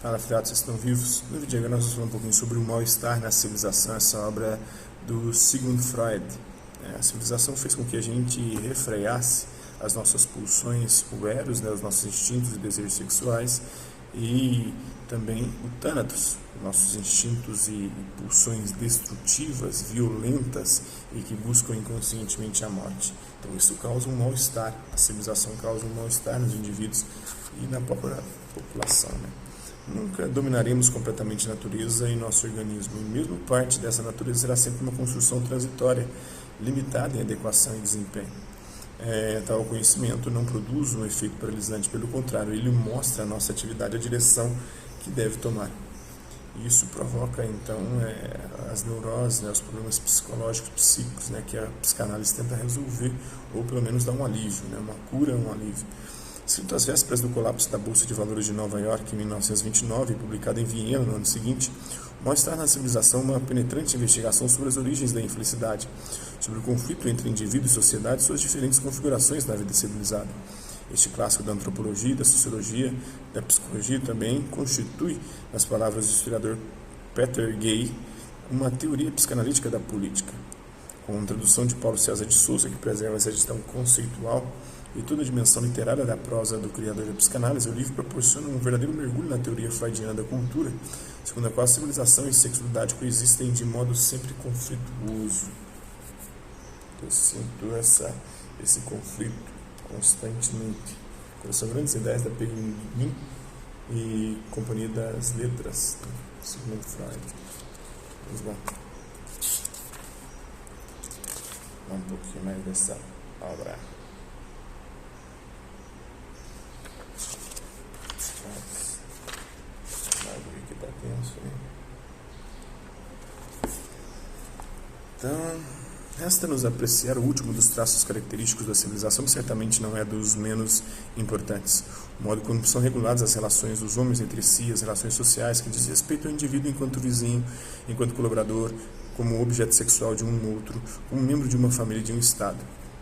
Fala, filhotes, vocês estão vivos? No vídeo agora nós vamos falar um pouquinho sobre o mal-estar na civilização, essa obra do Sigmund Freud. A civilização fez com que a gente refreasse as nossas pulsões, o eros, os nossos instintos e desejos sexuais, e também o thanatos, nossos instintos e pulsões destrutivas, violentas e que buscam inconscientemente a morte. Então isso causa um mal-estar, a civilização causa um mal-estar nos indivíduos e na própria população, Nunca dominaremos completamente a natureza e nosso organismo, e mesmo parte dessa natureza será sempre uma construção transitória, limitada em adequação e desempenho. Tal conhecimento não produz um efeito paralisante, pelo contrário, ele mostra a nossa atividade, a direção que deve tomar. Isso provoca, então, as neuroses, os problemas psicológicos, psíquicos, que a psicanálise tenta resolver, ou pelo menos dar um alívio, uma cura, um alívio. Escrito às vésperas do colapso da Bolsa de Valores de Nova York em 1929 e publicado em Viena no ano seguinte, o Mal-Estar na Civilização é uma penetrante investigação sobre as origens da infelicidade, sobre o conflito entre indivíduo e sociedade e suas diferentes configurações na vida civilizada. Este clássico da antropologia, da sociologia, da psicologia também constitui, nas palavras do historiador Peter Gay, uma teoria psicanalítica da política. Com a tradução de Paulo César de Souza, que preserva essa gestão conceitual e toda a dimensão literária da prosa do criador da psicanálise, o livro proporciona um verdadeiro mergulho na teoria freudiana da cultura, segundo a qual a civilização e sexualidade coexistem de modo sempre conflituoso. Eu sinto esse conflito constantemente. São grandes ideias da Peguin e Companhia das Letras, segundo Freud. Vamos lá. Um pouquinho mais dessa obra. Então, resta-nos apreciar o último dos traços característicos da civilização, que certamente não é dos menos importantes. O modo como são reguladas as relações dos homens entre si, as relações sociais que diz respeito ao indivíduo enquanto vizinho, enquanto colaborador, como objeto sexual de um outro, como membro de uma família e de um Estado.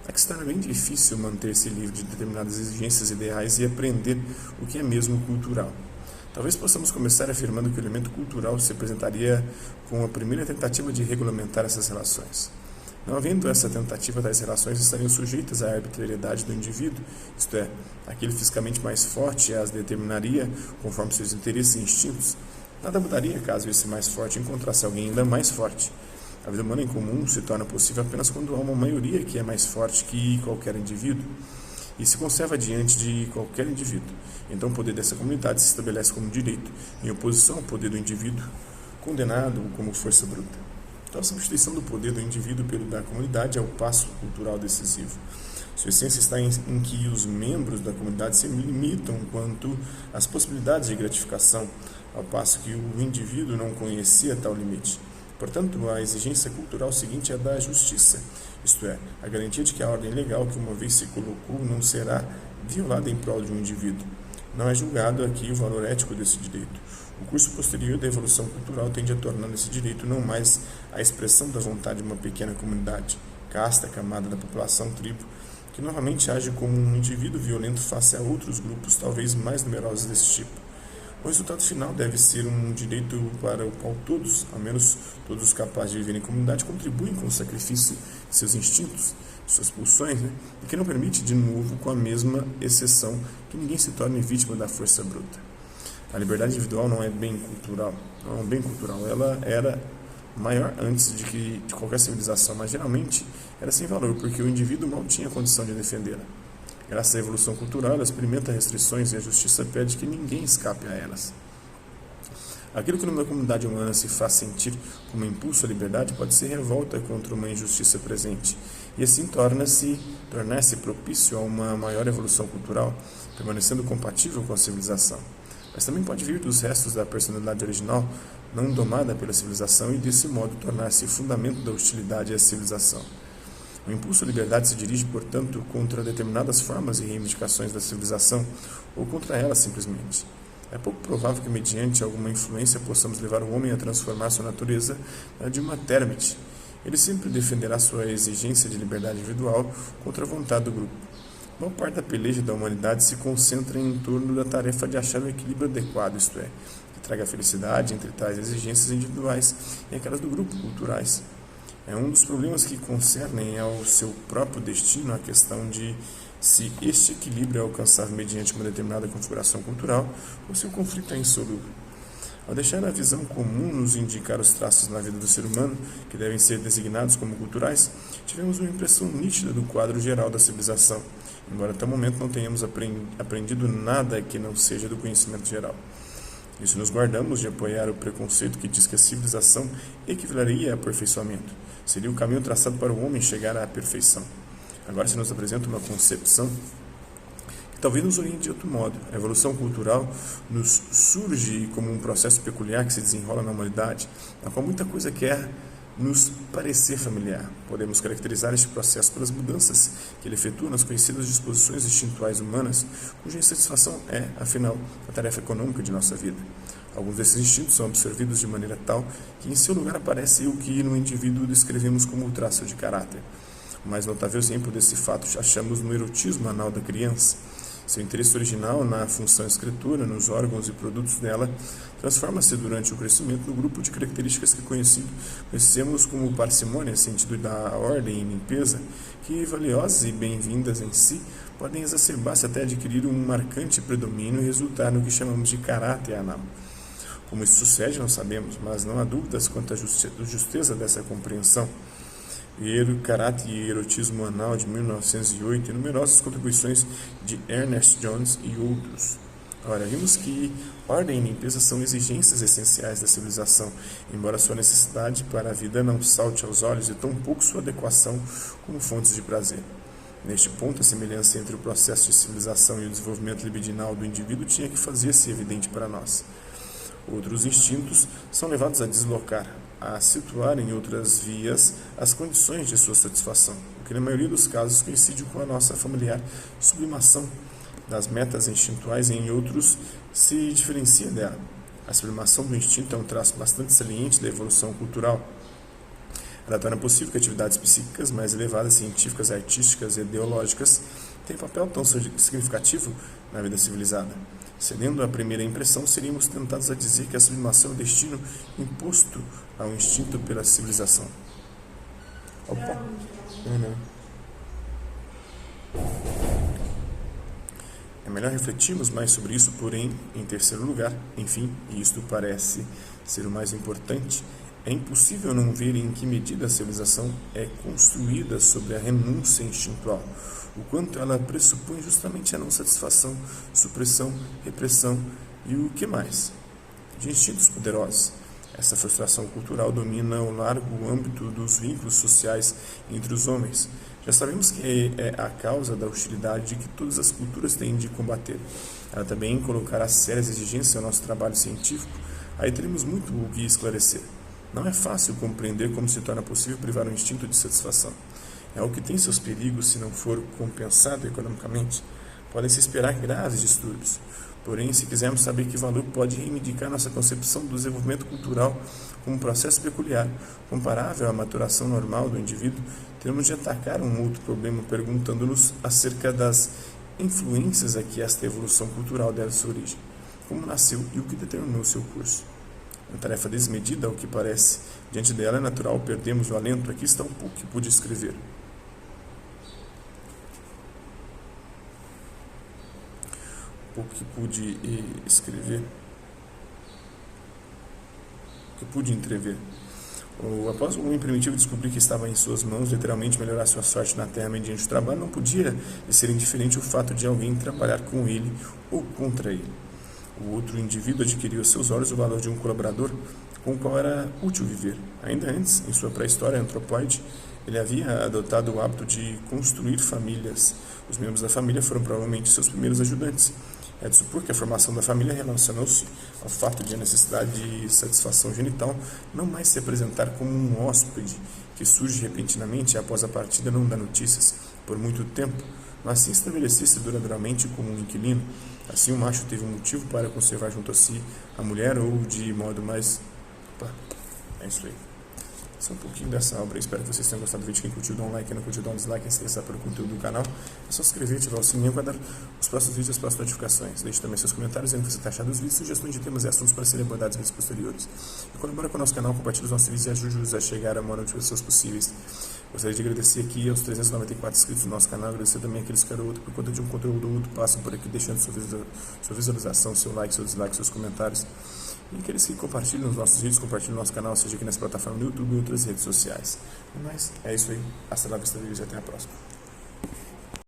Aqui está bem difícil manter-se livre de determinadas exigências ideais e aprender o que é mesmo cultural. Talvez possamos começar afirmando que o elemento cultural se apresentaria com a primeira tentativa de regulamentar essas relações. Não havendo essa tentativa, tais relações estariam sujeitas à arbitrariedade do indivíduo, isto é, aquele fisicamente mais forte as determinaria conforme seus interesses e instintos. Nada mudaria caso esse mais forte encontrasse alguém ainda mais forte. A vida humana em comum se torna possível apenas quando há uma maioria que é mais forte que qualquer indivíduo e se conserva diante de qualquer indivíduo. Então o poder dessa comunidade se estabelece como direito, em oposição ao poder do indivíduo, condenado como força bruta. Então a substituição do poder do indivíduo pelo da comunidade é o passo cultural decisivo. Sua essência está em que os membros da comunidade se limitam quanto às possibilidades de gratificação, ao passo que o indivíduo não conhecia tal limite. Portanto, a exigência cultural seguinte é da justiça, isto é, a garantia de que a ordem legal que uma vez se colocou não será violada em prol de um indivíduo. Não é julgado aqui o valor ético desse direito. O curso posterior da evolução cultural tende a tornar esse direito não mais a expressão da vontade de uma pequena comunidade, casta, camada da população, tribo, que normalmente age como um indivíduo violento face a outros grupos, talvez mais numerosos desse tipo. O resultado final deve ser um direito para o qual todos, ao menos todos os capazes de viver em comunidade, contribuem com o sacrifício de seus instintos, de suas pulsões, e que não permite, de novo, com a mesma exceção, que ninguém se torne vítima da força bruta. A liberdade individual não é bem cultural, não é um bem cultural. Ela era maior antes de qualquer civilização, mas geralmente era sem valor, porque o indivíduo mal tinha condição de defendê-la. Graças à evolução cultural, ela experimenta restrições e a justiça pede que ninguém escape a elas. Aquilo que numa comunidade humana se faz sentir como impulso à liberdade pode ser revolta contra uma injustiça presente, e assim tornar-se propício a uma maior evolução cultural, permanecendo compatível com a civilização. Mas também pode vir dos restos da personalidade original, não domada pela civilização, e desse modo tornar-se fundamento da hostilidade à civilização. O impulso à liberdade se dirige, portanto, contra determinadas formas e reivindicações da civilização, ou contra ela simplesmente. É pouco provável que, mediante alguma influência, possamos levar o homem a transformar sua natureza de uma térmite. Ele sempre defenderá sua exigência de liberdade individual contra a vontade do grupo. Boa parte da peleja da humanidade se concentra em torno da tarefa de achar um equilíbrio adequado, isto é, que traga felicidade entre tais exigências individuais e aquelas do grupo, culturais. É um dos problemas que concernem ao seu próprio destino a questão de se este equilíbrio é alcançável mediante uma determinada configuração cultural ou se o conflito é insolúvel. Ao deixar a visão comum nos indicar os traços na vida do ser humano, que devem ser designados como culturais, tivemos uma impressão nítida do quadro geral da civilização, embora até o momento não tenhamos aprendido nada que não seja do conhecimento geral. Isso nos guardamos de apoiar o preconceito que diz que a civilização equivaleria a aperfeiçoamento. Seria o caminho traçado para o homem chegar à perfeição. Agora se nos apresenta uma concepção que talvez nos oriente de outro modo. A evolução cultural nos surge como um processo peculiar que se desenrola na humanidade, na qual muita coisa quer nos parecer familiar. Podemos caracterizar este processo pelas mudanças que ele efetua nas conhecidas disposições instintuais humanas, cuja insatisfação é, afinal, a tarefa econômica de nossa vida. Alguns desses instintos são absorvidos de maneira tal que em seu lugar aparece o que no indivíduo descrevemos como o traço de caráter. O mais notável exemplo desse fato achamos no erotismo anal da criança. Seu interesse original na função escritura, nos órgãos e produtos dela, transforma-se durante o crescimento no grupo de características que conhecemos como parcimônia, sentido da ordem e limpeza, que, valiosas e bem-vindas em si, podem exacerbar-se até adquirir um marcante predomínio e resultar no que chamamos de caráter anal. Como isso sucede, não sabemos, mas não há dúvidas quanto à justeza dessa compreensão. Caráter e Erotismo Anal, de 1908, e numerosas contribuições de Ernest Jones e outros. Ora, vimos que ordem e limpeza são exigências essenciais da civilização, embora sua necessidade para a vida não salte aos olhos e tampouco sua adequação como fontes de prazer. Neste ponto, a semelhança entre o processo de civilização e o desenvolvimento libidinal do indivíduo tinha que fazer-se evidente para nós. Outros instintos são levados a deslocar, a situar em outras vias as condições de sua satisfação, o que na maioria dos casos coincide com a nossa familiar sublimação das metas instintuais e em outros se diferencia dela. A sublimação do instinto é um traço bastante saliente da evolução cultural. Ela torna possível que atividades psíquicas mais elevadas, científicas, artísticas e ideológicas tenham papel tão significativo na vida civilizada. Cedendo à primeira impressão, seríamos tentados a dizer que a sublimação é o destino imposto ao instinto pela civilização. Opa! É melhor refletirmos mais sobre isso, porém, em terceiro lugar, enfim, e isto parece ser o mais importante, é impossível não ver em que medida a civilização é construída sobre a renúncia instintual, o quanto ela pressupõe justamente a não satisfação, supressão, repressão e o que mais? De instintos poderosos. Essa frustração cultural domina o largo âmbito dos vínculos sociais entre os homens. Já sabemos que é a causa da hostilidade que todas as culturas têm de combater. Ela também colocará sérias exigências ao nosso trabalho científico. Aí teremos muito o que esclarecer. Não é fácil compreender como se torna possível privar o instinto de satisfação. É algo que tem seus perigos se não for compensado economicamente. Podem-se esperar graves distúrbios. Porém, se quisermos saber que valor pode reivindicar nossa concepção do desenvolvimento cultural como um processo peculiar, comparável à maturação normal do indivíduo, teremos de atacar um outro problema perguntando-nos acerca das influências a que esta evolução cultural deve sua origem, como nasceu e o que determinou seu curso. Uma tarefa desmedida, ao que parece. Diante dela é natural perdermos o alento. Aqui está um pouco que pude escrever. Que pude entrever. Após o homem primitivo descobrir que estava em suas mãos literalmente melhorar sua sorte na terra mediante o trabalho, não podia ser indiferente o fato de alguém trabalhar com ele ou contra ele. O outro indivíduo adquiriu aos seus olhos o valor de um colaborador com o qual era útil viver. Ainda antes, em sua pré-história antropóide, ele havia adotado o hábito de construir famílias. Os membros da família foram provavelmente seus primeiros ajudantes. É de supor que a formação da família relacionou-se ao fato de a necessidade de satisfação genital não mais se apresentar como um hóspede que surge repentinamente após a partida não dar notícias por muito tempo, mas sim estabelecer-se duradouramente como um inquilino. Assim, o macho teve um motivo para conservar junto a si a mulher ou de modo mais... é isso aí. Esse é um pouquinho dessa obra. Espero que vocês tenham gostado do vídeo. Quem curtiu, dá um like. Quem não curtiu, dá um dislike. Quem se interessar pelo conteúdo do canal, é só se inscrever, ativar o sininho para dar os próximos vídeos e as próximas notificações. Deixe também seus comentários dizendo o que você está achando dos vídeos, sugestões de temas e assuntos para serem abordados em vídeos posteriores. E colabora com o nosso canal, compartilhe os nossos vídeos e ajude-nos a chegar a maior número de pessoas possíveis. Gostaria de agradecer aqui aos 394 inscritos do nosso canal, agradecer também aqueles que por conta de um conteúdo ou outro passam por aqui deixando sua visualização, seu like, seu dislike, seus comentários. E aqueles que compartilham os nossos vídeos, compartilham o nosso canal, seja aqui nessa plataforma do YouTube e outras redes sociais. Mas é isso aí. Hasta lá, vista, e até a próxima.